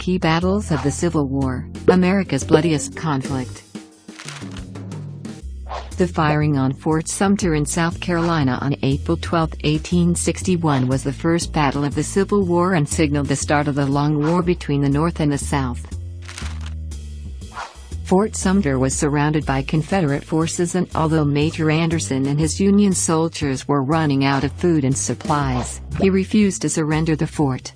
Key battles of the Civil War, America's bloodiest conflict. The firing on Fort Sumter in South Carolina on April 12, 1861 was the first battle of the Civil War and signaled the start of the long war between the North and the South. Fort Sumter was surrounded by Confederate forces, and although Major Anderson and his Union soldiers were running out of food and supplies, he refused to surrender the fort.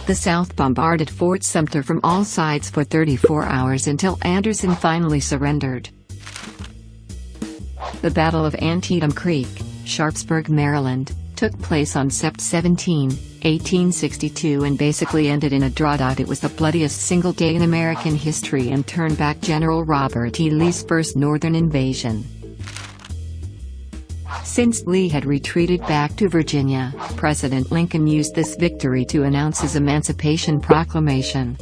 The South bombarded Fort Sumter from all sides for 34 hours until Anderson finally surrendered. The Battle of Antietam Creek, Sharpsburg, Maryland, took place on Sept. 17, 1862 and basically ended in a drawdown. It was the bloodiest single day in American history and turned back General Robert E. Lee's first northern invasion. Since Lee had retreated back to Virginia, President Lincoln used this victory to announce his Emancipation Proclamation.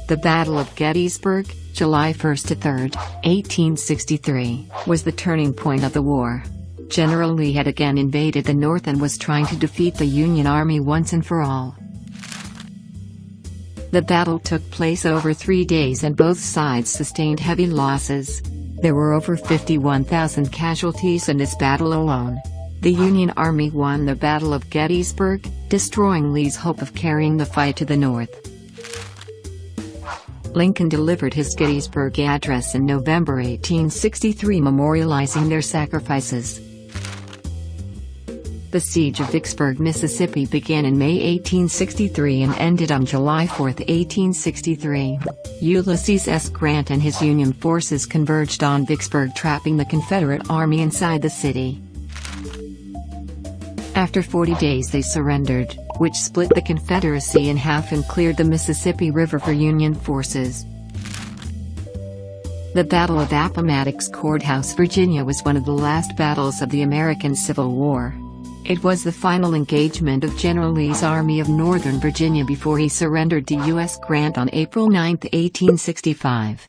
The Battle of Gettysburg, July 1 to 3, 1863, was the turning point of the war. General Lee had again invaded the North and was trying to defeat the Union Army once and for all. The battle took place over 3 days and both sides sustained heavy losses. There were over 51,000 casualties in this battle alone. The Union Army won the Battle of Gettysburg, destroying Lee's hope of carrying the fight to the North. Lincoln delivered his Gettysburg address in November 1863, memorializing their sacrifices. The Siege of Vicksburg, Mississippi began in May 1863 and ended on July 4, 1863. Ulysses S. Grant and his Union forces converged on Vicksburg, trapping the Confederate Army inside the city. After 40 days they surrendered, which split the Confederacy in half and cleared the Mississippi River for Union forces. The Battle of Appomattox Courthouse, Virginia was one of the last battles of the American Civil War. It was the final engagement of General Lee's Army of Northern Virginia before he surrendered to U.S. Grant on April 9, 1865.